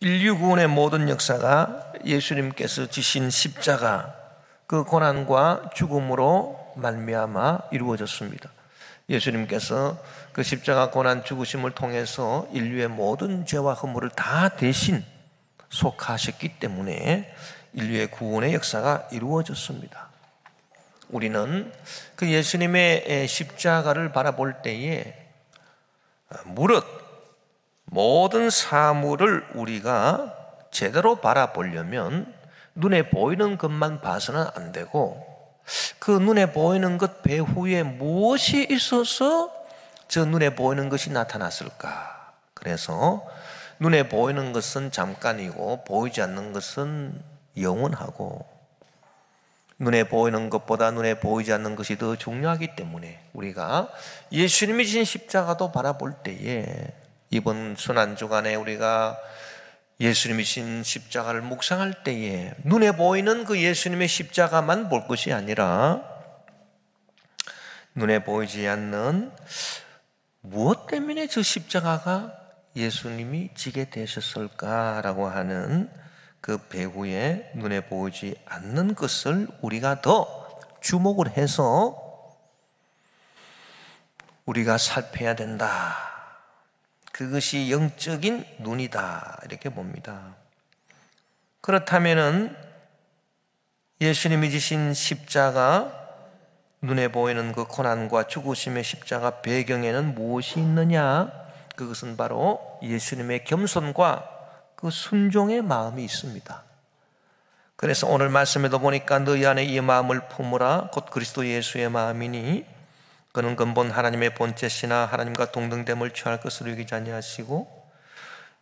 인류 구원의 모든 역사가 예수님께서 지신 십자가 그 고난과 죽음으로 말미암아 이루어졌습니다. 예수님께서 그 십자가 고난 죽으심을 통해서 인류의 모든 죄와 허물을 다 대신 속하셨기 때문에 인류의 구원의 역사가 이루어졌습니다. 우리는 그 예수님의 십자가를 바라볼 때에 무릇 모든 사물을 우리가 제대로 바라보려면 눈에 보이는 것만 봐서는 안 되고, 그 눈에 보이는 것 배후에 무엇이 있어서 저 눈에 보이는 것이 나타났을까? 그래서 눈에 보이는 것은 잠깐이고 보이지 않는 것은 영원하고, 눈에 보이는 것보다 눈에 보이지 않는 것이 더 중요하기 때문에 우리가 예수님이 지신 십자가도 바라볼 때에, 이번 순환주간에 우리가 예수님이 지신 십자가를 묵상할 때에 눈에 보이는 그 예수님의 십자가만 볼 것이 아니라 눈에 보이지 않는 무엇 때문에 저 십자가가 예수님이 지게 되셨을까라고 하는 그 배후에 눈에 보이지 않는 것을 우리가 더 주목을 해서 우리가 살펴야 된다. 그것이 영적인 눈이다, 이렇게 봅니다. 그렇다면은 예수님이 지신 십자가, 눈에 보이는 그 고난과 죽으심의 십자가 배경에는 무엇이 있느냐? 그것은 바로 예수님의 겸손과 그 순종의 마음이 있습니다. 그래서 오늘 말씀에도 보니까 너희 안에 이 마음을 품으라 곧 그리스도 예수의 마음이니 그는 근본 하나님의 본체시나 하나님과 동등됨을 취할 것으로 여기지 아니하시고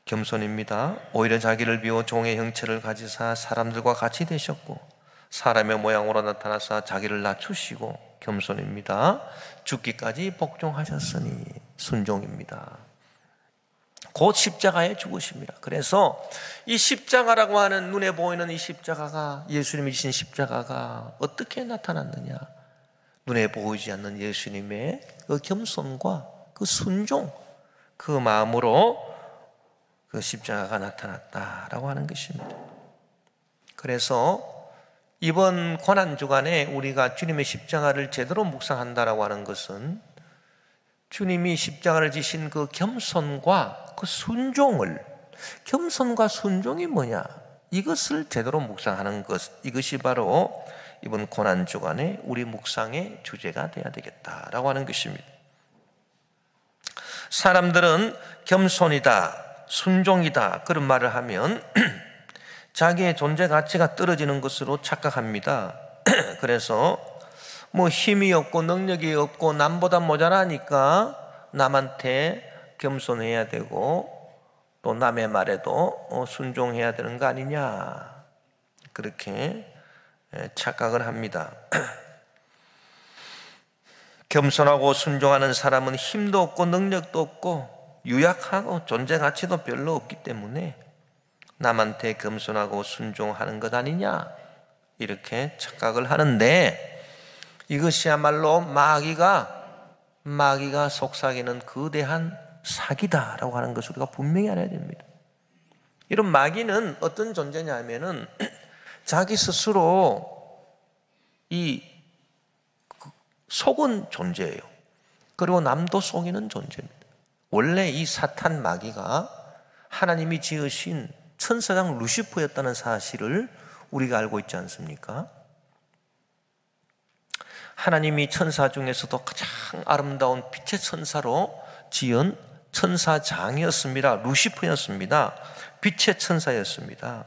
겸손입니다. 오히려 자기를 비워 종의 형체를 가지사 사람들과 같이 되셨고 사람의 모양으로 나타나사 자기를 낮추시고 겸손입니다. 죽기까지 복종하셨으니 순종입니다. 곧 십자가에 죽으십니다. 그래서 이 십자가라고 하는 눈에 보이는 이 십자가가, 예수님이 지신 십자가가 어떻게 나타났느냐? 눈에 보이지 않는 예수님의 그 겸손과 그 순종, 그 마음으로 그 십자가가 나타났다라고 하는 것입니다. 그래서 이번 고난주간에 우리가 주님의 십자가를 제대로 묵상한다라고 하는 것은 주님이 십자가를 지신 그 겸손과 그 순종을, 겸손과 순종이 뭐냐? 이것을 제대로 묵상하는 것, 이것이 바로 이번 고난주간에 우리 묵상의 주제가 되어야 되겠다라고 하는 것입니다. 사람들은 겸손이다, 순종이다 그런 말을 하면 자기의 존재 가치가 떨어지는 것으로 착각합니다. 그래서 뭐 힘이 없고 능력이 없고 남보다 모자라니까 남한테 겸손해야 되고 또 남의 말에도 순종해야 되는 거 아니냐, 그렇게 착각을 합니다. 겸손하고 순종하는 사람은 힘도 없고 능력도 없고 유약하고 존재 가치도 별로 없기 때문에 남한테 겸손하고 순종하는 것 아니냐, 이렇게 착각을 하는데, 이것이야말로 마귀가 속삭이는 거대한 사기다라고 하는 것을 우리가 분명히 알아야 됩니다. 이런 마귀는 어떤 존재냐면은 자기 스스로 이 속은 존재예요. 그리고 남도 속이는 존재입니다. 원래 이 사탄 마귀가 하나님이 지으신 천사장 루시퍼였다는 사실을 우리가 알고 있지 않습니까? 하나님이 천사 중에서도 가장 아름다운 빛의 천사로 지은 천사장이었습니다. 루시퍼였습니다. 빛의 천사였습니다.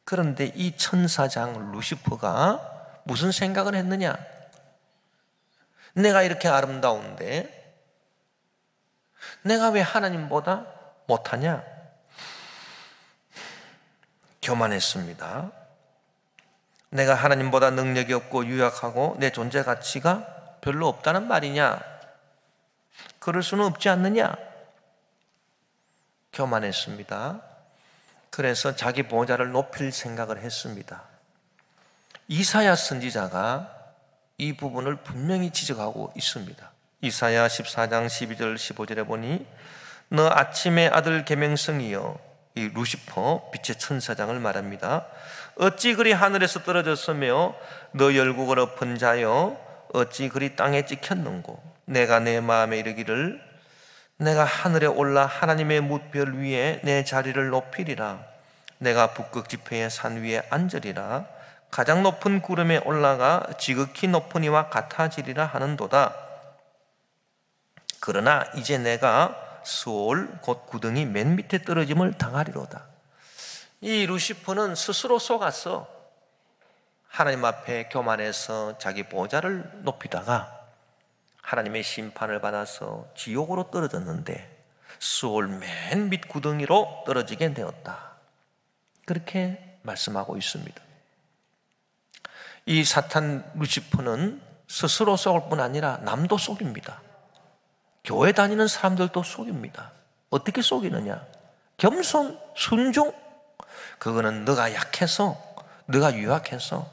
그런데 이 천사장 루시퍼가 무슨 생각을 했느냐? 내가 이렇게 아름다운데 내가 왜 하나님보다 못하냐? 교만했습니다. 내가 하나님보다 능력이 없고 유약하고 내 존재 가치가 별로 없다는 말이냐? 그럴 수는 없지 않느냐? 교만했습니다. 그래서 자기 보좌를 높일 생각을 했습니다. 이사야 선지자가 이 부분을 분명히 지적하고 있습니다. 이사야 14장 12절 15절에 보니 너 아침의 아들 계명성이여 이 루시퍼 빛의 천사장을 말합니다. 어찌 그리 하늘에서 떨어졌으며 너 열국을 엎은 자여 어찌 그리 땅에 찍혔는고. 내가 내 마음에 이르기를 내가 하늘에 올라 하나님의 뭇별 위에 내 자리를 높이리라. 내가 북극 지폐의 산 위에 앉으리라. 가장 높은 구름에 올라가 지극히 높은 이와 같아지리라 하는도다. 그러나 이제 내가 수올 곧 구덩이 맨 밑에 떨어짐을 당하리로다. 이 루시퍼는 스스로 속아서 하나님 앞에 교만해서 자기 보좌를 높이다가 하나님의 심판을 받아서 지옥으로 떨어졌는데 수올 맨 밑 구덩이로 떨어지게 되었다. 그렇게 말씀하고 있습니다. 이 사탄 루시퍼는 스스로 속을 뿐 아니라 남도 속입니다. 교회 다니는 사람들도 속입니다. 어떻게 속이느냐? 겸손, 순종. 그거는 너가 약해서, 너가 유약해서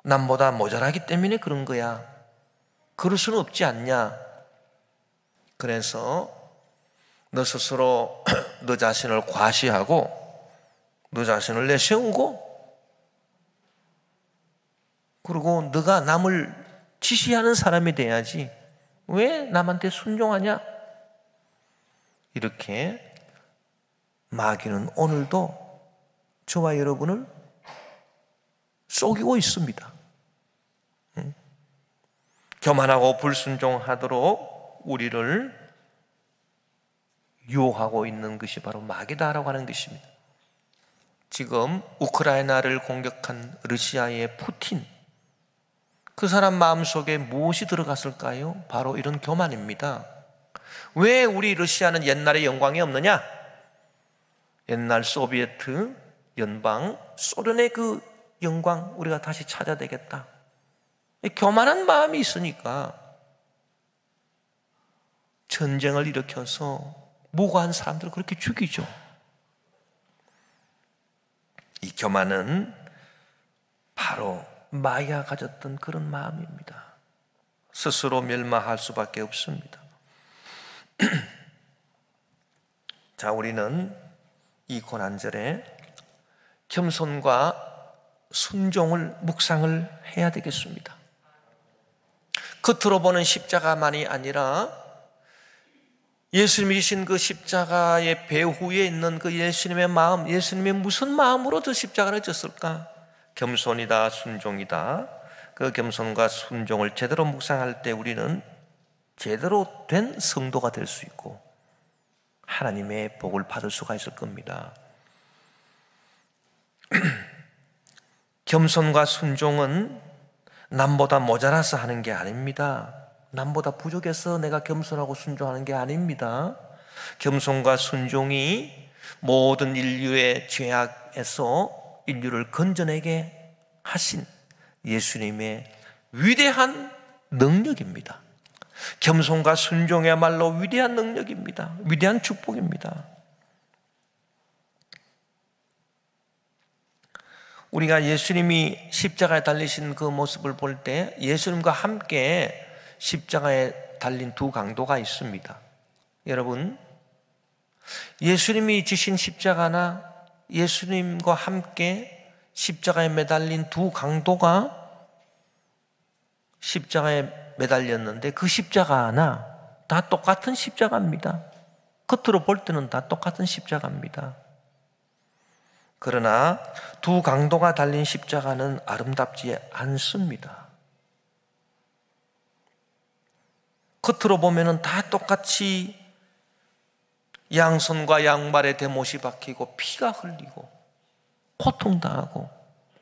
남보다 모자라기 때문에 그런 거야. 그럴 수는 없지 않냐? 그래서 너 스스로 너 자신을 과시하고 너 자신을 내세우고 그리고 너가 남을 지시하는 사람이 돼야지 왜 남한테 순종하냐? 이렇게 마귀는 오늘도 저와 여러분을 속이고 있습니다. 교만하고 불순종하도록 우리를 유혹하고 있는 것이 바로 마귀다라고 하는 것입니다. 지금 우크라이나를 공격한 러시아의 푸틴, 그 사람 마음속에 무엇이 들어갔을까요? 바로 이런 교만입니다. 왜 우리 러시아는 옛날에 영광이 없느냐? 옛날 소비에트 연방 소련의 그 영광 우리가 다시 찾아야 되겠다. 교만한 마음이 있으니까 전쟁을 일으켜서 무고한 사람들을 그렇게 죽이죠. 이 교만은 바로 마귀가 가졌던 그런 마음입니다. 스스로 멸망할 수밖에 없습니다. 자, 우리는 이 고난절에 겸손과 순종을 묵상을 해야 되겠습니다. 겉으로 보는 십자가만이 아니라 예수님이 지신 그 십자가의 배후에 있는 그 예수님의 마음, 예수님이 무슨 마음으로 저 십자가를 졌을까? 겸손이다, 순종이다. 그 겸손과 순종을 제대로 묵상할 때 우리는 제대로 된 성도가 될 수 있고 하나님의 복을 받을 수가 있을 겁니다. 겸손과 순종은 남보다 모자라서 하는 게 아닙니다. 남보다 부족해서 내가 겸손하고 순종하는 게 아닙니다. 겸손과 순종이 모든 인류의 죄악에서 인류를 건져내게 하신 예수님의 위대한 능력입니다. 겸손과 순종이야말로 위대한 능력입니다. 위대한 축복입니다. 우리가 예수님이 십자가에 달리신 그 모습을 볼 때 예수님과 함께 십자가에 달린 두 강도가 있습니다. 여러분, 예수님이 지신 십자가나 예수님과 함께 십자가에 매달린 두 강도가 십자가에 매달렸는데 그 십자가나 다 똑같은 십자가입니다. 겉으로 볼 때는 다 똑같은 십자가입니다. 그러나 두 강도가 달린 십자가는 아름답지 않습니다. 겉으로 보면은 다 똑같이 양손과 양발에 대못이 박히고 피가 흘리고 고통당하고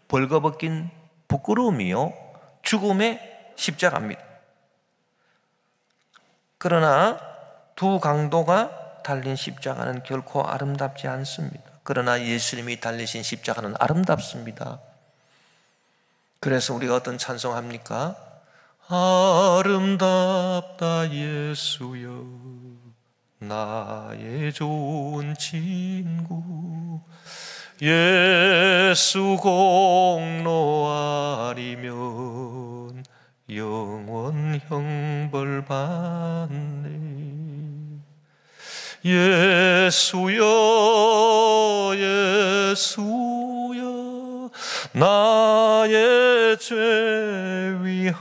벌거벗긴 부끄러움이요 죽음의 십자가입니다. 그러나 두 강도가 달린 십자가는 결코 아름답지 않습니다. 그러나 예수님이 달리신 십자가는 아름답습니다. 그래서 우리가 어떤 찬송합니까? 아름답다 예수여 나의 좋은 친구 예수 공로 아니면 영원 형벌 받네 예수여 예수여 나의 죄 위하여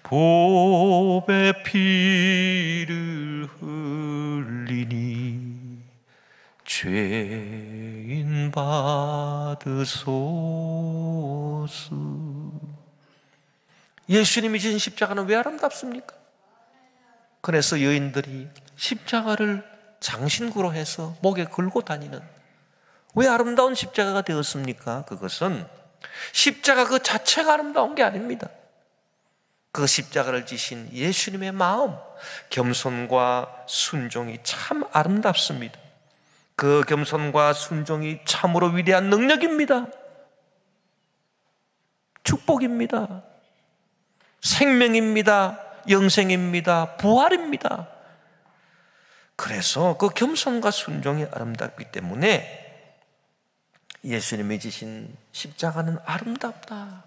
보배 피를 흘리니 죄인 받으소서. 예수님이 지신 십자가는 왜 아름답습니까? 그래서 여인들이 십자가를 장신구로 해서 목에 걸고 다니는, 왜 아름다운 십자가가 되었습니까? 그것은 십자가 그 자체가 아름다운 게 아닙니다. 그 십자가를 지신 예수님의 마음, 겸손과 순종이 참 아름답습니다. 그 겸손과 순종이 참으로 위대한 능력입니다. 축복입니다. 생명입니다. 영생입니다. 부활입니다. 그래서 그 겸손과 순종이 아름답기 때문에 예수님이 지신 십자가는 아름답다,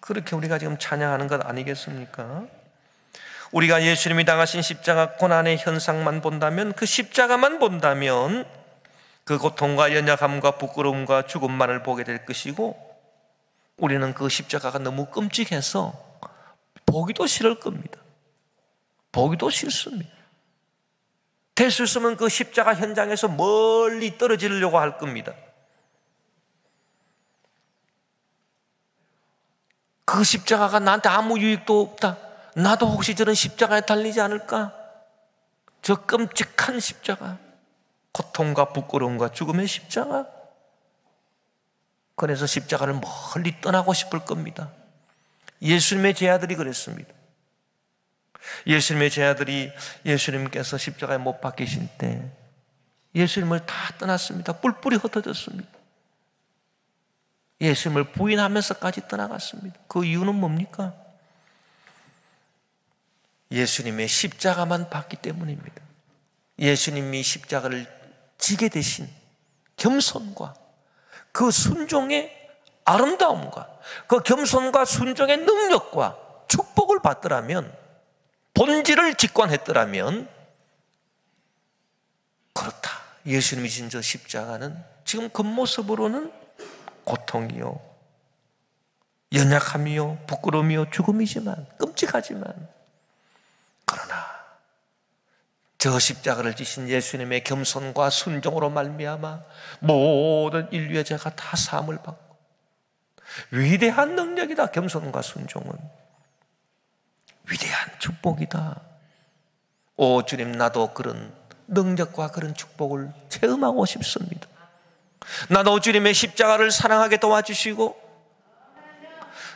그렇게 우리가 지금 찬양하는 것 아니겠습니까? 우리가 예수님이 당하신 십자가 고난의 현상만 본다면, 그 십자가만 본다면 그 고통과 연약함과 부끄러움과 죽음만을 보게 될 것이고, 우리는 그 십자가가 너무 끔찍해서 보기도 싫을 겁니다. 보기도 싫습니다. 될 수 있으면 그 십자가 현장에서 멀리 떨어지려고 할 겁니다. 그 십자가가 나한테 아무 유익도 없다, 나도 혹시 저런 십자가에 달리지 않을까? 저 끔찍한 십자가, 고통과 부끄러움과 죽음의 십자가. 그래서 십자가를 멀리 떠나고 싶을 겁니다. 예수님의 제자들이 그랬습니다. 예수님의 제자들이 예수님께서 십자가에 못 박히신 때 예수님을 다 떠났습니다. 뿔뿔이 흩어졌습니다. 예수님을 부인하면서까지 떠나갔습니다. 그 이유는 뭡니까? 예수님의 십자가만 봤기 때문입니다. 예수님이 십자가를 지게 되신 겸손과 그 순종의 아름다움과 그 겸손과 순종의 능력과 축복을 받더라면, 본질을 직관했더라면, 그렇다, 예수님이 진 저 십자가는 지금 겉모습으로는 고통이요, 연약함이요, 부끄러움이요, 죽음이지만, 끔찍하지만, 그러나 저 십자가를 지신 예수님의 겸손과 순종으로 말미암아 모든 인류의 죄가 다 사함을 받고, 위대한 능력이다. 겸손과 순종은 위대한 축복이다. 오 주님, 나도 그런 능력과 그런 축복을 체험하고 싶습니다. 나도 주님의 십자가를 사랑하게 도와주시고,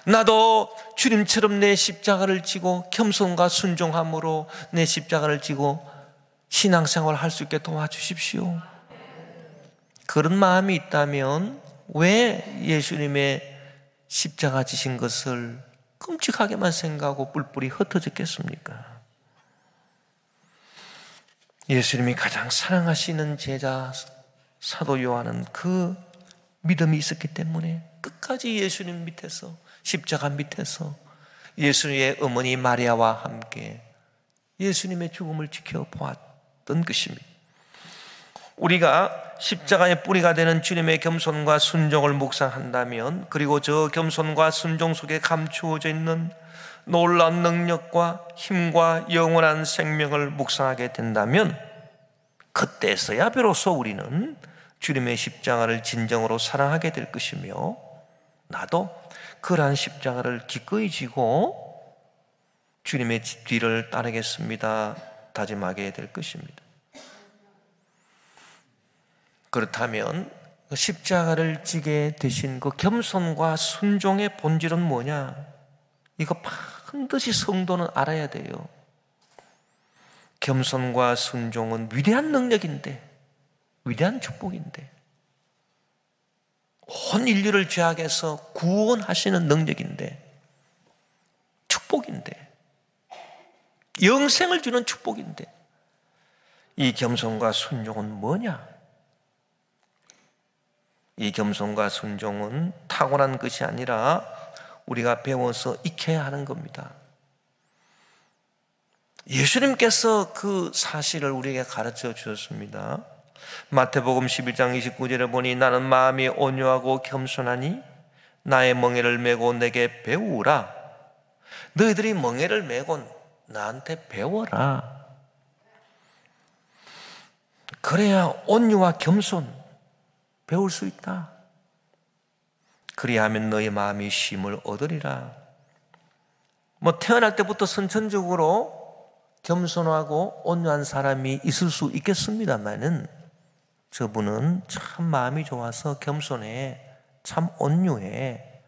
나도 주님처럼 내 십자가를 지고 겸손과 순종함으로 내 십자가를 지고 신앙생활을 할 수 있게 도와주십시오. 그런 마음이 있다면 왜 예수님의 십자가 지신 것을 끔찍하게만 생각하고 뿔뿔이 흩어졌겠습니까? 예수님이 가장 사랑하시는 제자 사도 요한은 그 믿음이 있었기 때문에 끝까지 예수님 밑에서, 십자가 밑에서 예수님의 어머니 마리아와 함께 예수님의 죽음을 지켜보았던 것입니다. 우리가 십자가의 뿌리가 되는 주님의 겸손과 순종을 묵상한다면, 그리고 저 겸손과 순종 속에 감추어져 있는 놀라운 능력과 힘과 영원한 생명을 묵상하게 된다면, 그때서야 비로소 우리는 주님의 십자가를 진정으로 사랑하게 될 것이며, 나도 그러한 십자가를 기꺼이 지고 주님의 뒤를 따르겠습니다 다짐하게 될 것입니다. 그렇다면 십자가를 지게 되신 그 겸손과 순종의 본질은 뭐냐? 이거 반드시 성도는 알아야 돼요. 겸손과 순종은 위대한 능력인데, 위대한 축복인데, 온 인류를 죄악에서 구원하시는 능력인데, 축복인데, 영생을 주는 축복인데, 이 겸손과 순종은 뭐냐? 이 겸손과 순종은 타고난 것이 아니라 우리가 배워서 익혀야 하는 겁니다. 예수님께서 그 사실을 우리에게 가르쳐 주셨습니다. 마태복음 11장 29절에 보니 나는 마음이 온유하고 겸손하니 나의 멍에를 메고 내게 배우라. 너희들이 멍에를 메고 나한테 배워라. 그래야 온유와 겸손 배울 수 있다. 그리하면 너희 마음이 쉼을 얻으리라. 태어날 때부터 선천적으로 겸손하고 온유한 사람이 있을 수 있겠습니다만은 저분은 참 마음이 좋아서 겸손해, 참 온유해,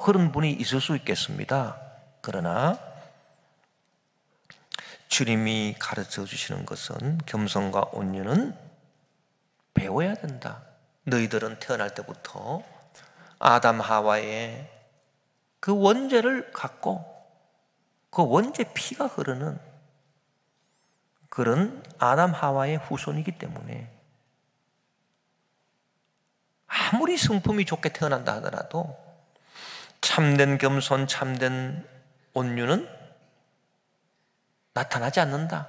그런 분이 있을 수 있겠습니다. 그러나 주님이 가르쳐 주시는 것은 겸손과 온유는 배워야 된다. 너희들은 태어날 때부터 아담 하와의 그 원죄를 갖고 그 원죄 피가 흐르는 그런 아담 하와의 후손이기 때문에 아무리 성품이 좋게 태어난다 하더라도 참된 겸손, 참된 온유는 나타나지 않는다.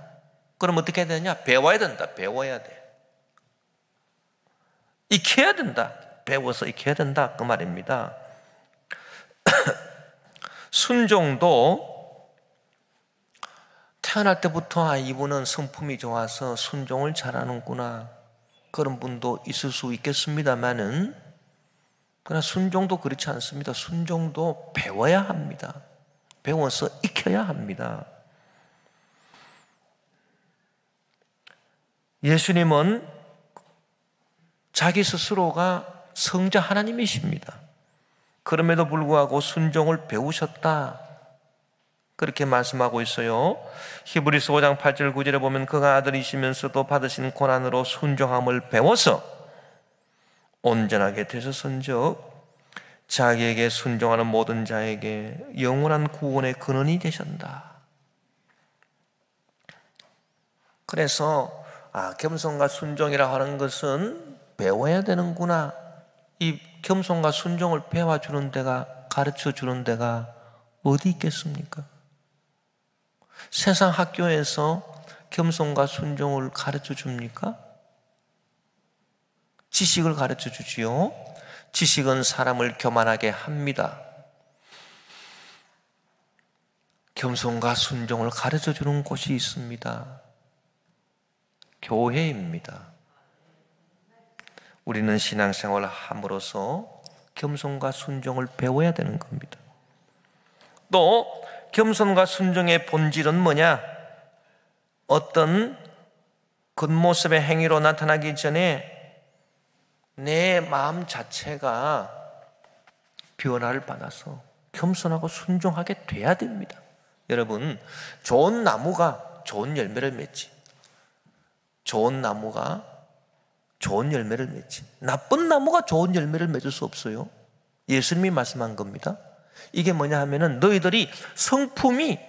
그럼 어떻게 해야 되냐? 배워야 된다. 배워야 돼. 익혀야 된다. 배워서 익혀야 된다. 그 말입니다. 순종도 태어날 때부터 이분은 성품이 좋아서 순종을 잘하는구나, 그런 분도 있을 수 있겠습니다만은, 그러나 순종도 그렇지 않습니다. 순종도 배워야 합니다. 배워서 익혀야 합니다. 예수님은 자기 스스로가 성자 하나님이십니다. 그럼에도 불구하고 순종을 배우셨다, 그렇게 말씀하고 있어요. 히브리서 5장 8절 9절에 보면 그가 아들이시면서도 받으신 고난으로 순종함을 배워서 온전하게 되셨은즉 자기에게 순종하는 모든 자에게 영원한 구원의 근원이 되셨다. 그래서 겸손과 순종이라고 하는 것은 배워야 되는구나. 이 겸손과 순종을 배워주는 데가, 가르쳐주는 데가 어디 있겠습니까? 세상 학교에서 겸손과 순종을 가르쳐 줍니까? 지식을 가르쳐 주지요. 지식은 사람을 교만하게 합니다. 겸손과 순종을 가르쳐 주는 곳이 있습니다. 교회입니다. 우리는 신앙생활을 함으로써 겸손과 순종을 배워야 되는 겁니다. 또 겸손과 순종의 본질은 뭐냐? 어떤 겉모습의 행위로 나타나기 전에 내 마음 자체가 변화를 받아서 겸손하고 순종하게 돼야 됩니다. 여러분, 좋은 나무가 좋은 열매를 맺지, 좋은 나무가 좋은 열매를 맺지, 나쁜 나무가 좋은 열매를 맺을 수 없어요. 예수님이 말씀한 겁니다. 이게 뭐냐 하면은 너희들이 성품이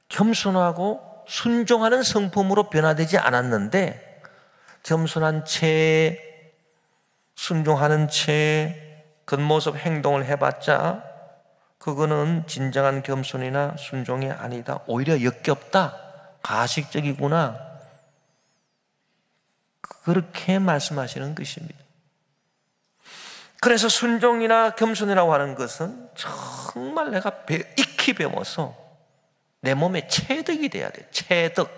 겸손하고 순종하는 성품으로 변화되지 않았는데, 겸손한 채, 순종하는 채 겉모습 행동을 해봤자 그거는 진정한 겸손이나 순종이 아니다. 오히려 역겹다, 가식적이구나, 그렇게 말씀하시는 것입니다. 그래서 순종이나 겸손이라고 하는 것은 정말 내가 익히 배워서 내 몸에 체득이 돼야 돼. 체득.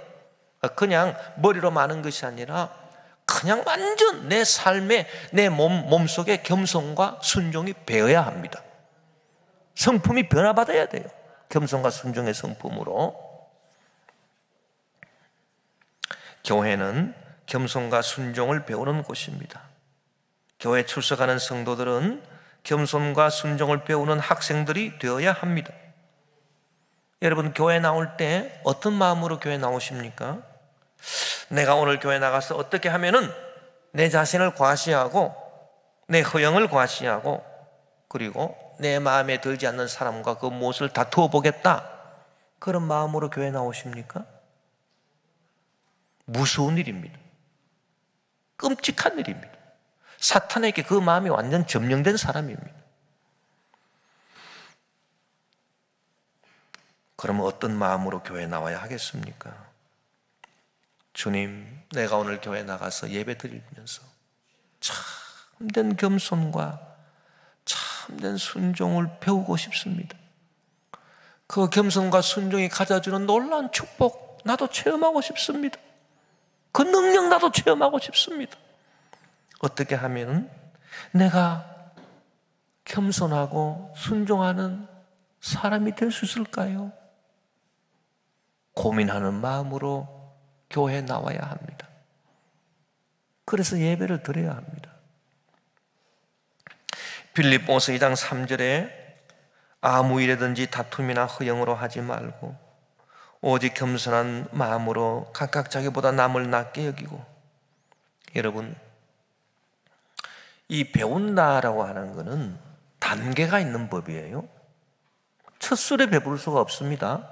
그냥 머리로 마는 것이 아니라 그냥 완전 내 삶에, 내 몸속에 겸손과 순종이 배어야 합니다. 성품이 변화받아야 돼요. 겸손과 순종의 성품으로. 교회는 겸손과 순종을 배우는 곳입니다. 교회 출석하는 성도들은 겸손과 순종을 배우는 학생들이 되어야 합니다. 여러분, 교회 나올 때 어떤 마음으로 교회 나오십니까? 내가 오늘 교회 나가서 어떻게 하면은 내 자신을 과시하고 내 허영을 과시하고 그리고 내 마음에 들지 않는 사람과 그 무엇을 다투어 보겠다, 그런 마음으로 교회 나오십니까? 무서운 일입니다. 끔찍한 일입니다. 사탄에게 그 마음이 완전 점령된 사람입니다. 그러면 어떤 마음으로 교회에 나와야 하겠습니까? 주님, 내가 오늘 교회 나가서 예배 드리면서 참된 겸손과 참된 순종을 배우고 싶습니다. 그 겸손과 순종이 가져주는 놀라운 축복 나도 체험하고 싶습니다. 그 능력 나도 체험하고 싶습니다. 어떻게 하면 내가 겸손하고 순종하는 사람이 될 수 있을까요? 고민하는 마음으로 교회에 나와야 합니다. 그래서 예배를 드려야 합니다. 빌립보서 2장 3절에 아무 일이든지 다툼이나 허영으로 하지 말고 오직 겸손한 마음으로 각각 자기보다 남을 낮게 여기고. 여러분, 이 배운다라고 하는 것은 단계가 있는 법이에요. 첫 술에 배부를 수가 없습니다.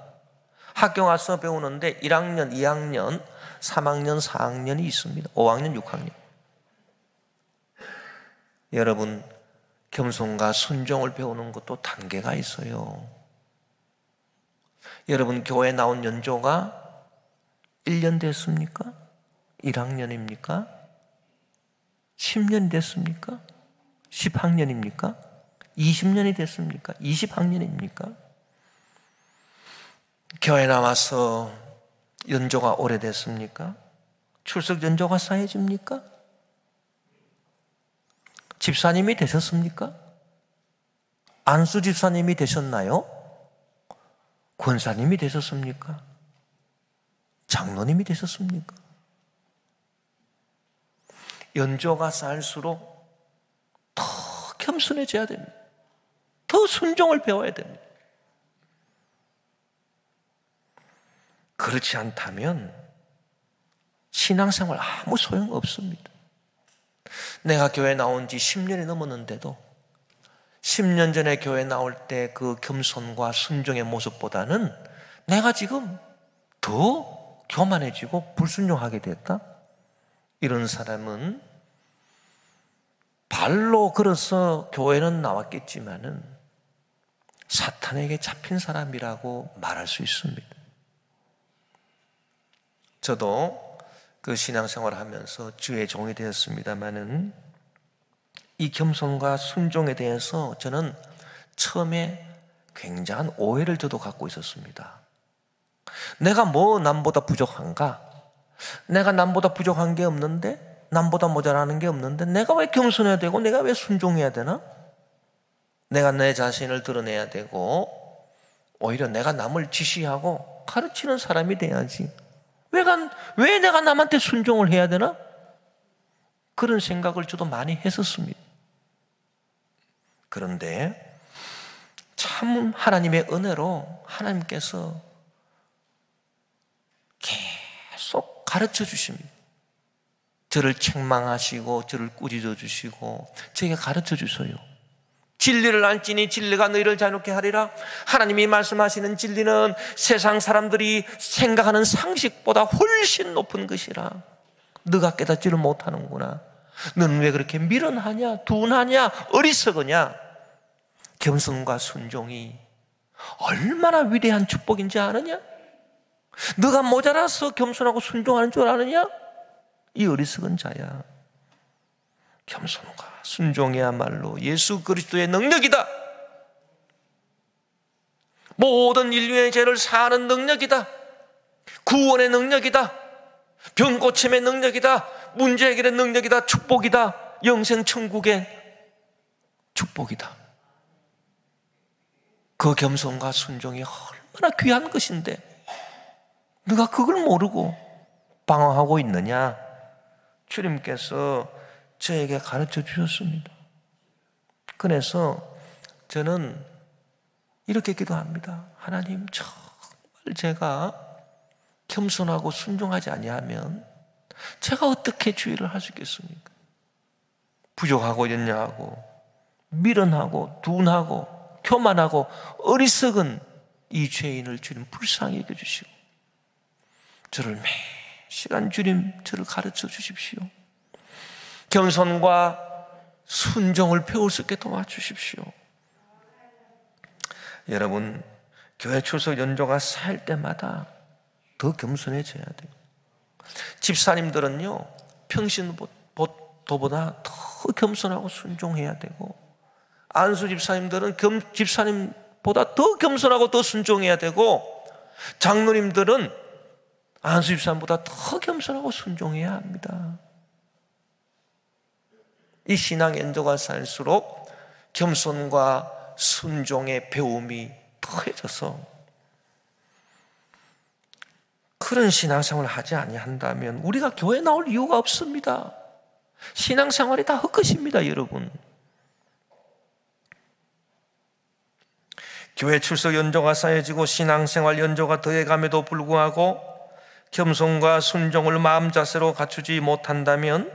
학교 가서 배우는데 1학년, 2학년, 3학년, 4학년이 있습니다. 5학년, 6학년. 여러분, 겸손과 순종을 배우는 것도 단계가 있어요. 여러분, 교회 나온 연조가 1년 됐습니까? 1학년입니까? 10년이 됐습니까? 10학년입니까? 20년이 됐습니까? 20학년입니까? 교회 나와서 연조가 오래됐습니까? 출석 연조가 쌓여집니까? 집사님이 되셨습니까? 안수 집사님이 되셨나요? 권사님이 되셨습니까? 장로님이 되셨습니까? 연조가 쌓일수록 더 겸손해져야 됩니다. 더 순종을 배워야 됩니다. 그렇지 않다면 신앙생활 아무 소용없습니다. 내가 교회 나온 지 10년이 넘었는데도 10년 전에 교회 나올 때 그 겸손과 순종의 모습보다는 내가 지금 더 교만해지고 불순종하게 됐다? 이런 사람은 발로 걸어서 교회는 나왔겠지만은 사탄에게 잡힌 사람이라고 말할 수 있습니다. 저도 그 신앙생활을 하면서 주의 종이 되었습니다마는 이 겸손과 순종에 대해서 저는 처음에 굉장한 오해를 저도 갖고 있었습니다. 내가 뭐 남보다 부족한가? 내가 남보다 부족한 게 없는데, 남보다 모자라는 게 없는데 내가 왜 겸손해야 되고 내가 왜 순종해야 되나? 내가 내 자신을 드러내야 되고 오히려 내가 남을 지시하고 가르치는 사람이 돼야지. 왜 내가 남한테 순종을 해야 되나? 그런 생각을 저도 많이 했었습니다. 그런데 참 하나님의 은혜로 하나님께서 계속 가르쳐 주십니다. 저를 책망하시고 저를 꾸짖어 주시고 저에게 가르쳐 주셔요. 진리를 알지니 진리가 너희를 자유롭게 하리라. 하나님이 말씀하시는 진리는 세상 사람들이 생각하는 상식보다 훨씬 높은 것이라. 너가 깨닫지를 못하는구나. 너는 왜 그렇게 미련하냐, 둔하냐, 어리석으냐. 겸손과 순종이 얼마나 위대한 축복인지 아느냐? 너가 모자라서 겸손하고 순종하는 줄 아느냐? 이 어리석은 자야. 겸손과 순종이야말로 예수 그리스도의 능력이다. 모든 인류의 죄를 사하는 능력이다. 구원의 능력이다. 병 고침의 능력이다. 문제 해결의 능력이다. 축복이다. 영생 천국의 축복이다. 그 겸손과 순종이 얼마나 귀한 것인데 누가 그걸 모르고 방황하고 있느냐? 주님께서 저에게 가르쳐 주셨습니다. 그래서 저는 이렇게 기도합니다. 하나님, 정말 제가 겸손하고 순종하지 아니하면 제가 어떻게 주의를 할 수 있겠습니까? 부족하고 연약하고 미련하고 둔하고 교만하고 어리석은 이 죄인을 주님 불쌍히 여겨주시고 저를 매 시간 주님 저를 가르쳐 주십시오. 겸손과 순종을 배울 수 있게 도와주십시오. 여러분, 교회 출석 연조가 쌓일 때마다 더 겸손해져야 돼요. 집사님들은요, 평신도보다 더 겸손하고 순종해야 되고, 안수 집사님들은 집사님보다 더 겸손하고 더 순종해야 되고, 장로님들은 안수 집사님보다 더 겸손하고 순종해야 합니다. 이 신앙 연조가 쌓일수록 겸손과 순종의 배움이 더해져서, 그런 신앙생활을 하지 아니한다면 우리가 교회 나올 이유가 없습니다. 신앙생활이 다 헛것입니다, 여러분. 교회 출석 연조가 쌓여지고 신앙생활 연조가 더해감에도 불구하고 겸손과 순종을 마음 자세로 갖추지 못한다면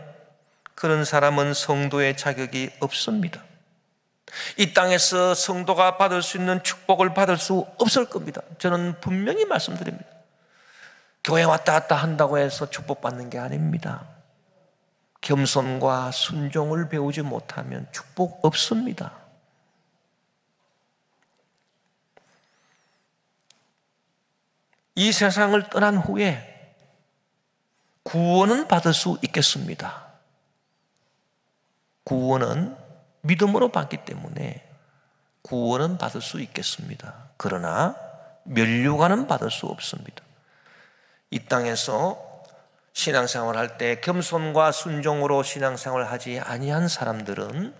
그런 사람은 성도의 자격이 없습니다. 이 땅에서 성도가 받을 수 있는 축복을 받을 수 없을 겁니다. 저는 분명히 말씀드립니다. 교회 왔다 갔다 한다고 해서 축복받는 게 아닙니다. 겸손과 순종을 배우지 못하면 축복 없습니다. 이 세상을 떠난 후에 구원은 받을 수 있겠습니다. 구원은 믿음으로 받기 때문에 구원은 받을 수 있겠습니다. 그러나 면류관은 받을 수 없습니다. 이 땅에서 신앙생활을 할 때 겸손과 순종으로 신앙생활을 하지 아니한 사람들은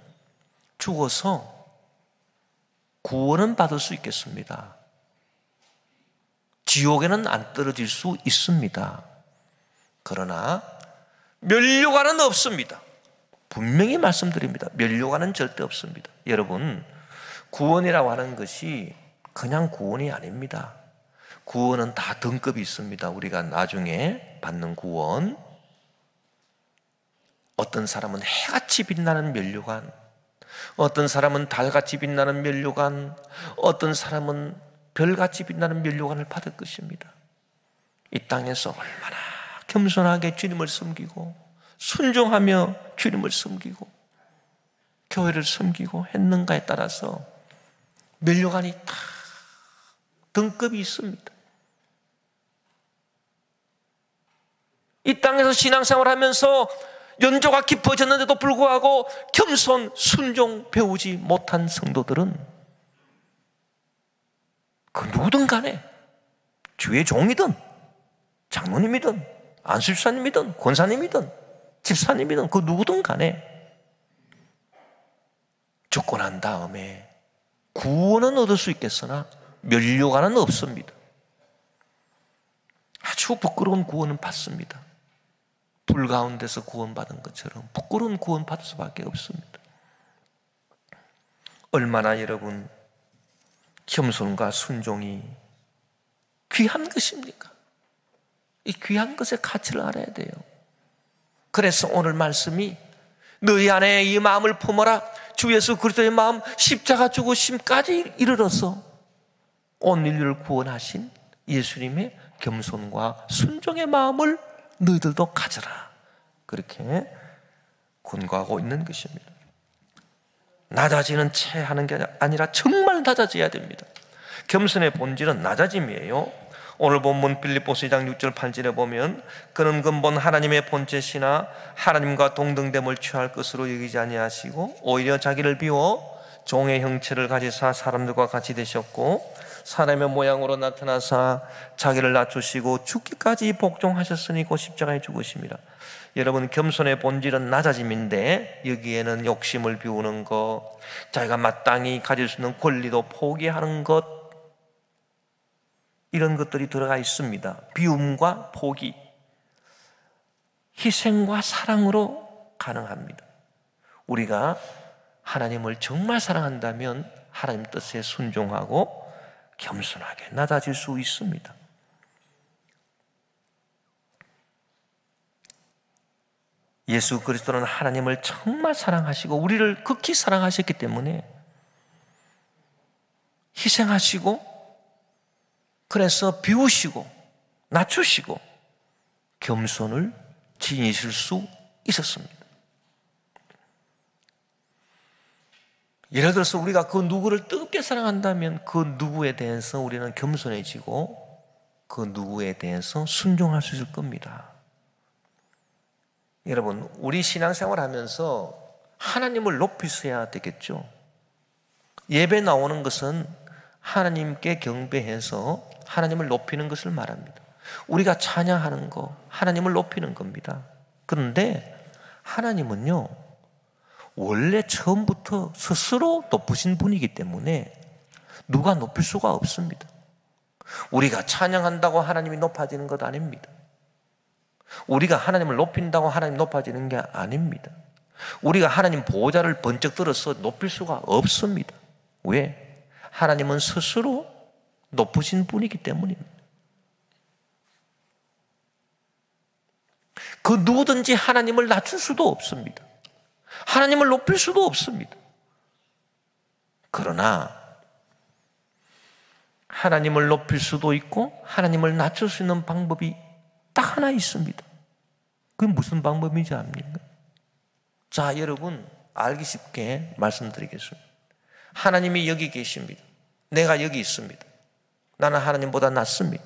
죽어서 구원은 받을 수 있겠습니다. 지옥에는 안 떨어질 수 있습니다. 그러나 면류관은 없습니다. 분명히 말씀드립니다. 면류관은 절대 없습니다. 여러분, 구원이라고 하는 것이 그냥 구원이 아닙니다. 구원은 다 등급이 있습니다. 우리가 나중에 받는 구원. 어떤 사람은 해같이 빛나는 면류관, 어떤 사람은 달같이 빛나는 면류관, 어떤 사람은 별같이 빛나는 면류관을 받을 것입니다. 이 땅에서 얼마나 겸손하게 주님을 섬기고 순종하며 주님을 섬기고 교회를 섬기고 했는가에 따라서 면류관이 다 등급이 있습니다. 이 땅에서 신앙생활을 하면서 연조가 깊어졌는데도 불구하고 겸손, 순종 배우지 못한 성도들은 그 누구든 간에 주의 종이든 장로님이든 안수집사님이든 권사님이든 집사님이든 그 누구든 간에 죽고 난 다음에 구원은 얻을 수 있겠으나 면류관은 없습니다. 아주 부끄러운 구원은 받습니다. 불 가운데서 구원받은 것처럼 부끄러운 구원 받을 수밖에 없습니다. 얼마나 여러분 겸손과 순종이 귀한 것입니까? 이 귀한 것의 가치를 알아야 돼요. 그래서 오늘 말씀이 너희 안에 이 마음을 품어라. 주 예수 그리스도의 마음, 십자가 죽으심까지 이르러서 온 인류를 구원하신 예수님의 겸손과 순종의 마음을 너희들도 가져라. 그렇게 권고하고 있는 것입니다. 낮아지는 채 하는 게 아니라 정말 낮아져야 됩니다. 겸손의 본질은 낮아짐이에요. 오늘 본문 빌립보서 2장 6절 8절에 보면 그는 근본 하나님의 본체시나 하나님과 동등됨을 취할 것으로 여기지 아니하시고 오히려 자기를 비워 종의 형체를 가지사 사람들과 같이 되셨고 사람의 모양으로 나타나사 자기를 낮추시고 죽기까지 복종하셨으니 곧 십자가에 죽으심이라. 여러분, 겸손의 본질은 낮아짐인데 여기에는 욕심을 비우는 것, 자기가 마땅히 가질 수 있는 권리도 포기하는 것, 이런 것들이 들어가 있습니다. 비움과 포기, 희생과 사랑으로 가능합니다. 우리가 하나님을 정말 사랑한다면 하나님 뜻에 순종하고 겸손하게 낮아질 수 있습니다. 예수 그리스도는 하나님을 정말 사랑하시고 우리를 극히 사랑하셨기 때문에 희생하시고 그래서 비우시고 낮추시고 겸손을 지니실 수 있었습니다. 예를 들어서 우리가 그 누구를 뜨겁게 사랑한다면 그 누구에 대해서 우리는 겸손해지고 그 누구에 대해서 순종할 수 있을 겁니다. 여러분, 우리 신앙생활 하면서 하나님을 높이셔야 되겠죠. 예배 나오는 것은 하나님께 경배해서 하나님을 높이는 것을 말합니다. 우리가 찬양하는 거 하나님을 높이는 겁니다. 그런데 하나님은요, 원래 처음부터 스스로 높으신 분이기 때문에 누가 높일 수가 없습니다. 우리가 찬양한다고 하나님이 높아지는 것 아닙니다. 우리가 하나님을 높인다고 하나님 높아지는 게 아닙니다. 우리가 하나님 보호자를 번쩍 들어서 높일 수가 없습니다. 왜? 하나님은 스스로 높으신 분이기 때문입니다. 그 누구든지 하나님을 낮출 수도 없습니다. 하나님을 높일 수도 없습니다. 그러나 하나님을 높일 수도 있고 하나님을 낮출 수 있는 방법이 딱 하나 있습니다. 그게 무슨 방법인지 압니까? 자, 여러분, 알기 쉽게 말씀드리겠습니다. 하나님이 여기 계십니다. 내가 여기 있습니다. 나는 하나님보다 낫습니다.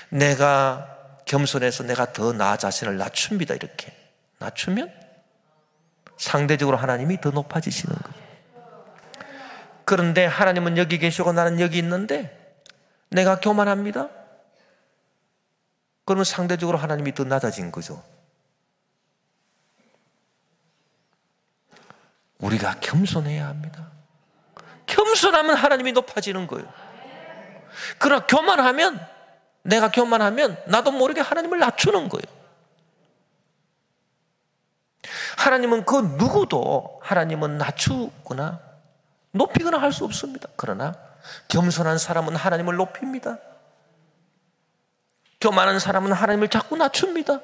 내가 겸손해서 내가 더 나 자신을 낮춥니다. 이렇게 낮추면 상대적으로 하나님이 더 높아지시는 거예요. 그런데 하나님은 여기 계시고 나는 여기 있는데 내가 교만합니다. 그러면 상대적으로 하나님이 더 낮아진 거죠. 우리가 겸손해야 합니다. 겸손하면 하나님이 높아지는 거예요. 그러나 내가 교만하면 나도 모르게 하나님을 낮추는 거예요. 하나님은 그 누구도 하나님은 낮추거나 높이거나 할 수 없습니다. 그러나 겸손한 사람은 하나님을 높입니다. 교만한 사람은 하나님을 자꾸 낮춥니다.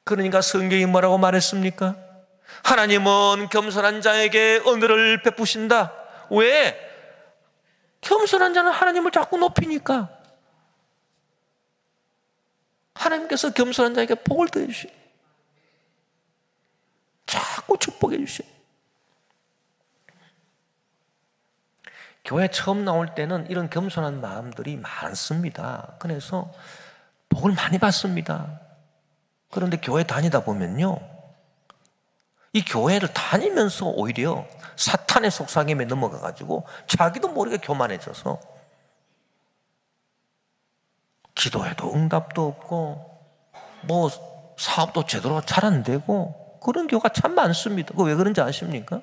그러니까 성경이 뭐라고 말했습니까? 하나님은 겸손한 자에게 은혜를 베푸신다. 왜? 겸손한 자는 하나님을 자꾸 높이니까. 하나님께서 겸손한 자에게 복을 더해주시오. 자꾸 축복해 주시오. 교회 처음 나올 때는 이런 겸손한 마음들이 많습니다. 그래서 복을 많이 받습니다. 그런데 교회 다니다 보면요, 이 교회를 다니면서 오히려 사탄의 속삭임에 넘어가가지고 자기도 모르게 교만해져서 기도해도 응답도 없고 뭐 사업도 제대로 잘 안 되고 그런 교회가 참 많습니다. 그거 왜 그런지 아십니까?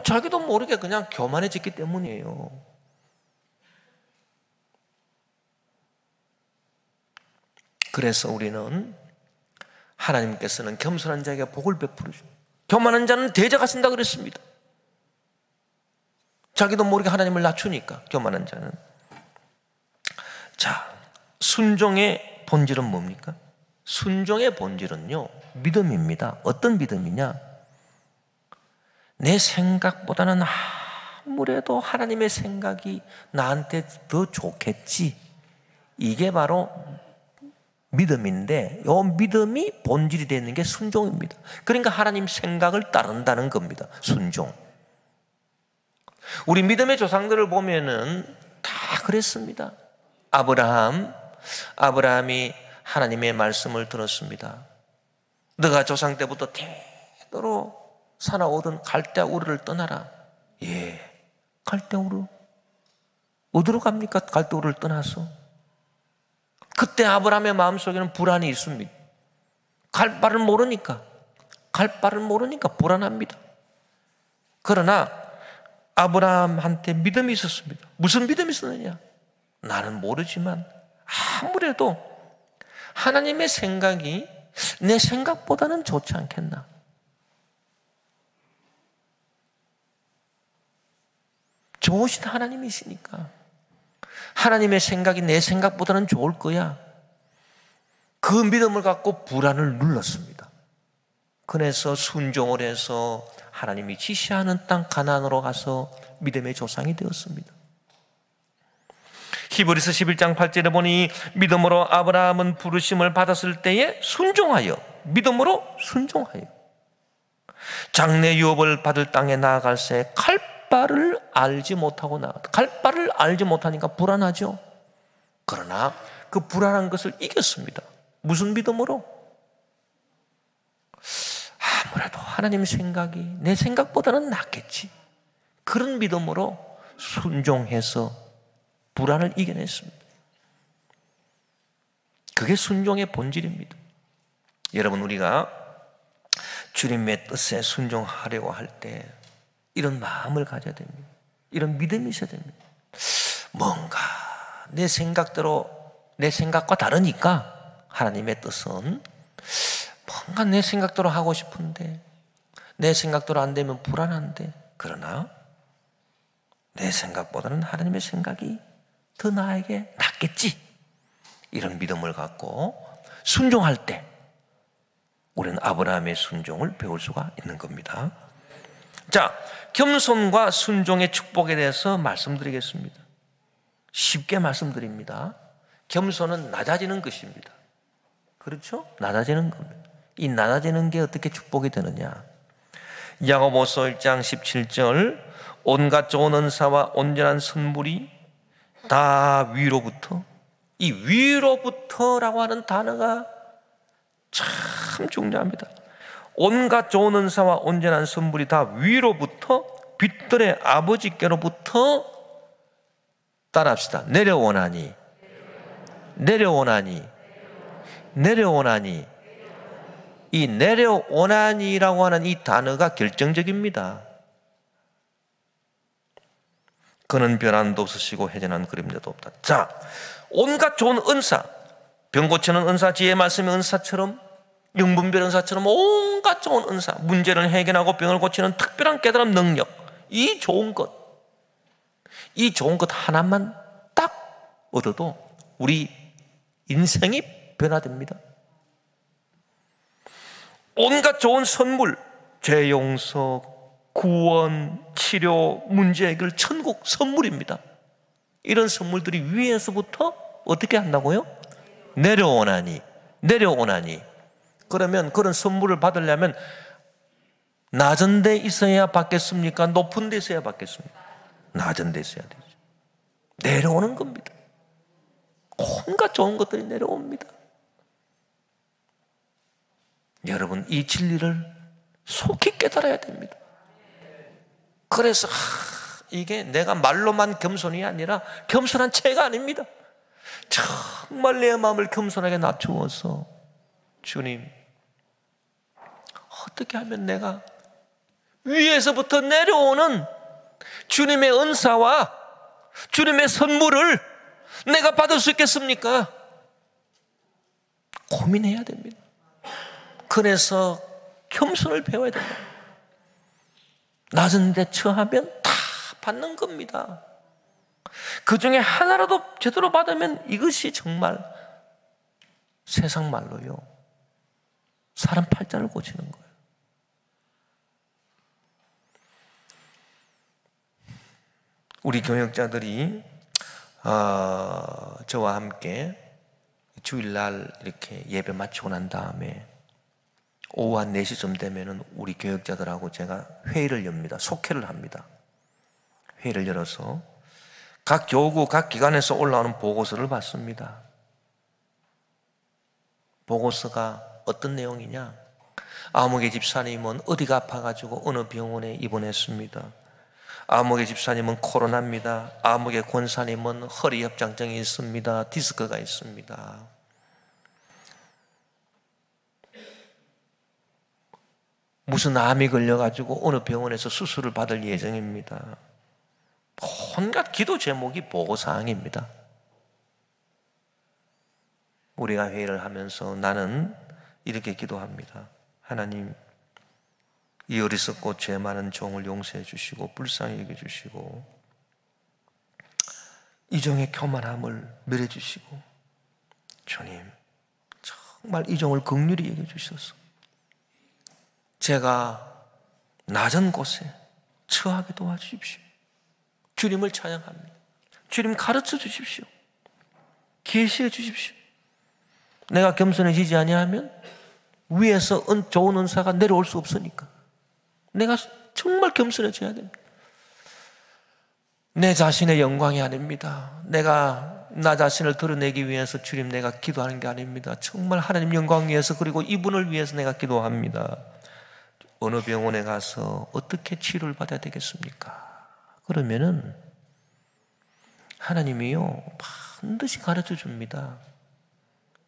자기도 모르게 그냥 교만해졌기 때문이에요. 그래서 우리는 하나님께서는 겸손한 자에게 복을 베푸시고 교만한 자는 대적하신다 그랬습니다. 자기도 모르게 하나님을 낮추니까 교만한 자는. 자, 순종의 본질은 뭡니까? 순종의 본질은요, 믿음입니다. 어떤 믿음이냐? 내 생각보다는 아무래도 하나님의 생각이 나한테 더 좋겠지. 이게 바로 믿음인데, 이 믿음이 본질이 되는 게 순종입니다. 그러니까 하나님 생각을 따른다는 겁니다. 순종. 우리 믿음의 조상들을 보면은 다 그랬습니다. 아브라함이 하나님의 말씀을 들었습니다. 너가 조상 때부터 대대로 살아오던 갈대아 우르를 떠나라. 예, 갈대아 우르. 어디로 갑니까? 갈대아 우르를 떠나서. 그때 아브라함의 마음속에는 불안이 있습니다. 갈 바를 모르니까 불안합니다. 그러나 아브라함한테 믿음이 있었습니다. 무슨 믿음이 있었느냐? 나는 모르지만 아무래도 하나님의 생각이 내 생각보다는 좋지 않겠나? 좋으신 하나님이시니까 하나님의 생각이 내 생각보다는 좋을 거야. 그 믿음을 갖고 불안을 눌렀습니다. 그래서 순종을 해서 하나님이 지시하는 땅 가나안으로 가서 믿음의 조상이 되었습니다. 히브리서 11장 8절에 보니 믿음으로 아브라함은 부르심을 받았을 때에 순종하여, 믿음으로 순종하여. 장래 유업을 받을 땅에 나아갈 새 갈 바를 알지 못하고 나갔다. 갈 바를 알지 못하니까 불안하죠. 그러나 그 불안한 것을 이겼습니다. 무슨 믿음으로? 아무래도 하나님 생각이 내 생각보다는 낫겠지. 그런 믿음으로 순종해서 불안을 이겨냈습니다. 그게 순종의 본질입니다. 여러분, 우리가 주님의 뜻에 순종하려고 할 때 이런 마음을 가져야 됩니다. 이런 믿음이 있어야 됩니다. 뭔가 내 생각대로, 내 생각과 다르니까 하나님의 뜻은 뭔가 내 생각대로 하고 싶은데 내 생각대로 안 되면 불안한데, 그러나 내 생각보다는 하나님의 생각이 더 나에게 낫겠지. 이런 믿음을 갖고 순종할 때 우리는 아브라함의 순종을 배울 수가 있는 겁니다. 자, 겸손과 순종의 축복에 대해서 말씀드리겠습니다. 쉽게 말씀드립니다. 겸손은 낮아지는 것입니다. 그렇죠? 낮아지는 겁니다. 이 낮아지는 게 어떻게 축복이 되느냐? 야고보서 1장 17절, 온갖 좋은 은사와 온전한 선물이 다 위로부터, 이 위로부터라고 하는 단어가 참 중요합니다. 온갖 좋은 은사와 온전한 선물이 다 위로부터, 빛들의 아버지께로부터, 따라합시다. 내려오나니, 내려오나니, 내려오나니. 이 내려오나니라고 하는 이 단어가 결정적입니다. 그는 변함도 없으시고 회전한 그림자도 없다. 자, 온갖 좋은 은사, 병 고치는 은사, 지혜 말씀의 은사처럼, 영분별 은사처럼 온갖 좋은 은사, 문제를 해결하고 병을 고치는 특별한 깨달음 능력, 이 좋은 것 하나만 딱 얻어도 우리 인생이 변화됩니다. 온갖 좋은 선물, 죄 용서, 구원, 치료, 문제 해결, 천국 선물입니다. 이런 선물들이 위에서부터 어떻게 한다고요? 내려오나니, 내려오나니. 그러면 그런 선물을 받으려면 낮은 데 있어야 받겠습니까? 높은 데 있어야 받겠습니까? 낮은 데 있어야 되죠. 내려오는 겁니다. 온갖 좋은 것들이 내려옵니다. 여러분, 이 진리를 속히 깨달아야 됩니다. 그래서 이게 내가 말로만 겸손이 아니라 겸손한 채가 아닙니다. 정말 내 마음을 겸손하게 낮추어서, 주님, 어떻게 하면 내가 위에서부터 내려오는 주님의 은사와 주님의 선물을 내가 받을 수 있겠습니까? 고민해야 됩니다. 그래서 겸손을 배워야 된다. 낮은 데 처하면 다 받는 겁니다. 그 중에 하나라도 제대로 받으면 이것이 정말 세상 말로요, 사람 팔자를 고치는 거예요. 우리 교역자들이 저와 함께 주일날 이렇게 예배 마치고 난 다음에 오후 한 4시쯤 되면은 우리 교역자들하고 제가 회의를 엽니다. 속회를 합니다. 회의를 열어서 각 교구, 각 기관에서 올라오는 보고서를 받습니다. 보고서가 어떤 내용이냐? 아무개 집사님은 어디가 아파가지고 어느 병원에 입원했습니다. 아무개 집사님은 코로나입니다. 아무개 권사님은 허리 협장증이 있습니다. 디스크가 있습니다. 무슨 암이 걸려가지고 어느 병원에서 수술을 받을 예정입니다. 온갖 기도 제목이 보고사항입니다. 우리가 회의를 하면서 나는 이렇게 기도합니다. 하나님, 이 어리석고 죄 많은 종을 용서해 주시고 불쌍히 여겨 주시고 이 종의 교만함을 멸해 주시고, 주님, 정말 이 종을 긍휼히 여겨 주셔서 제가 낮은 곳에 처하게 도와주십시오. 주님을 찬양합니다. 주님 가르쳐 주십시오. 계시해 주십시오. 내가 겸손해지지 아니하면 위에서 좋은 은사가 내려올 수 없으니까 내가 정말 겸손해져야 됩니다. 내 자신의 영광이 아닙니다. 내가 나 자신을 드러내기 위해서 주님 내가 기도하는 게 아닙니다. 정말 하나님 영광 위해서, 그리고 이분을 위해서 내가 기도합니다. 어느 병원에 가서 어떻게 치료를 받아야 되겠습니까? 그러면은 하나님이요 반드시 가르쳐 줍니다.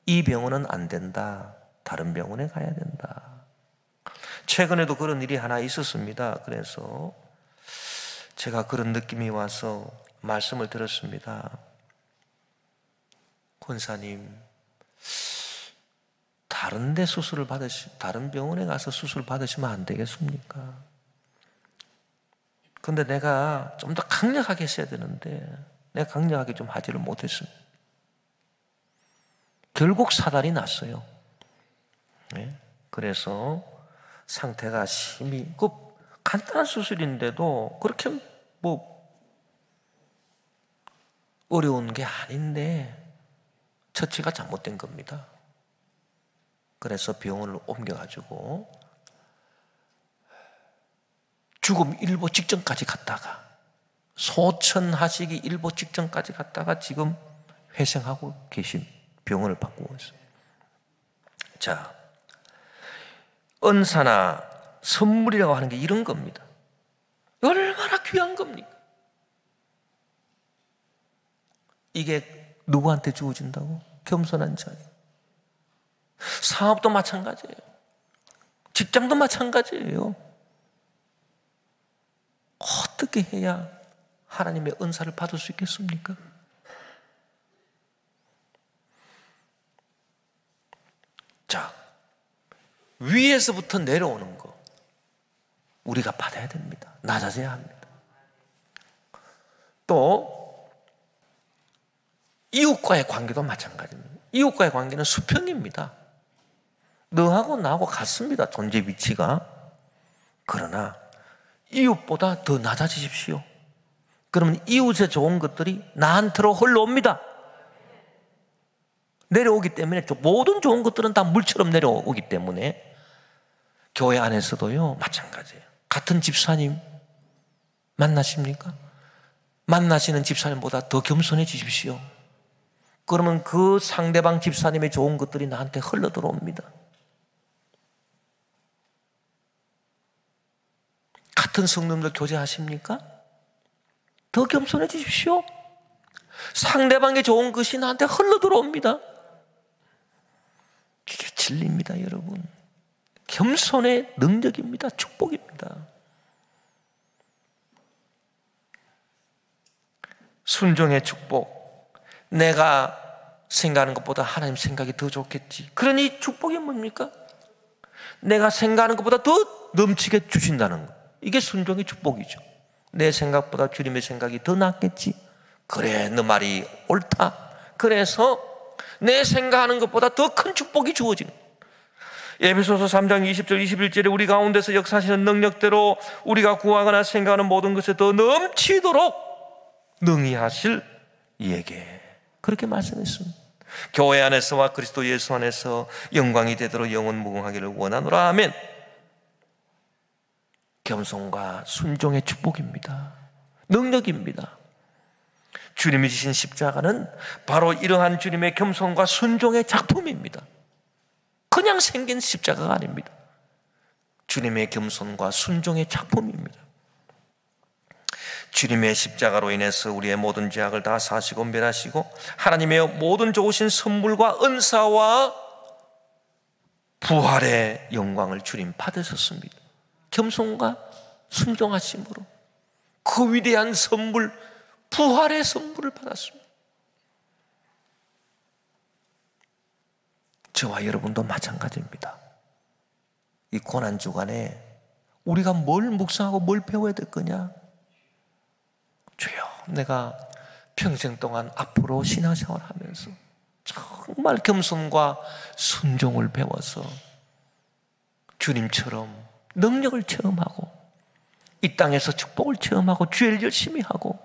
이 병원은 안 된다, 다른 병원에 가야 된다. 최근에도 그런 일이 하나 있었습니다. 그래서 제가 그런 느낌이 와서 말씀을 들었습니다. 권사님, 다른 병원에 가서 수술을 받으시면 안 되겠습니까? 근데 내가 좀 더 강력하게 했어야 되는데 내가 강력하게 좀 하지를 못했습니다. 결국 사달이 났어요. 네? 그래서 상태가 심히, 간단한 수술인데도 그렇게 어려운 게 아닌데 처치가 잘못된 겁니다. 그래서 병원을 옮겨가지고 죽음 일보 직전까지 갔다가, 소천하시기 일보 직전까지 갔다가 지금 회생하고 계신 병원을 바꾸고 있어요. 자, 은사나 선물이라고 하는 게 이런 겁니다. 얼마나 귀한 겁니까? 이게 누구한테 주어진다고? 겸손한 자에. 사업도 마찬가지예요. 직장도 마찬가지예요. 어떻게 해야 하나님의 은사를 받을 수 있겠습니까? 자, 위에서부터 내려오는 거 우리가 받아야 됩니다. 낮아져야 합니다. 또 이웃과의 관계도 마찬가지입니다. 이웃과의 관계는 수평입니다. 너하고 나하고 같습니다, 존재 위치가. 그러나 이웃보다 더 낮아지십시오. 그러면 이웃의 좋은 것들이 나한테로 흘러옵니다. 내려오기 때문에 모든 좋은 것들은 다 물처럼 내려오기 때문에 교회 안에서도요 마찬가지예요. 같은 집사님 만나십니까? 만나시는 집사님보다 더 겸손해지십시오. 그러면 그 상대방 집사님의 좋은 것들이 나한테 흘러 들어옵니다. 같은 성도님들 교제하십니까? 더 겸손해지십시오. 상대방의 좋은 것이 나한테 흘러 들어옵니다. 이게 진리입니다, 여러분. 겸손의 능력입니다. 축복입니다. 순종의 축복. 내가 생각하는 것보다 하나님 생각이 더 좋겠지. 그러니 축복이 뭡니까? 내가 생각하는 것보다 더 넘치게 주신다는 것. 이게 순종의 축복이죠. 내 생각보다 주님의 생각이 더 낫겠지. 그래, 너 말이 옳다. 그래서 내 생각하는 것보다 더 큰 축복이 주어지는 거예요. 에베소서 3장 20절 21절에 우리 가운데서 역사하시는 능력대로 우리가 구하거나 생각하는 모든 것에 더 넘치도록 능히 하실 이에게, 그렇게 말씀했습니다. 교회 안에서와 그리스도 예수 안에서 영광이 되도록 영원 무궁하기를 원하노라. 아멘. 겸손과 순종의 축복입니다. 능력입니다. 주님이 지신 십자가는 바로 이러한 주님의 겸손과 순종의 작품입니다. 그냥 생긴 십자가가 아닙니다. 주님의 겸손과 순종의 작품입니다. 주님의 십자가로 인해서 우리의 모든 죄악을 다 사시고 멸하시고 하나님의 모든 좋으신 선물과 은사와 부활의 영광을 주님 받으셨습니다. 겸손과 순종하심으로 그 위대한 선물, 부활의 선물을 받았습니다. 저와 여러분도 마찬가지입니다. 이 고난주간에 우리가 뭘 묵상하고 뭘 배워야 될 거냐? 주여, 내가 평생 동안 앞으로 신앙생활 하면서 정말 겸손과 순종을 배워서 주님처럼 능력을 체험하고 이 땅에서 축복을 체험하고 주일 열심히 하고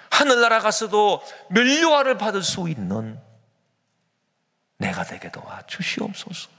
하늘나라 가서도 면류관을 받을 수 있는 내가 되게 도와 주시옵소서.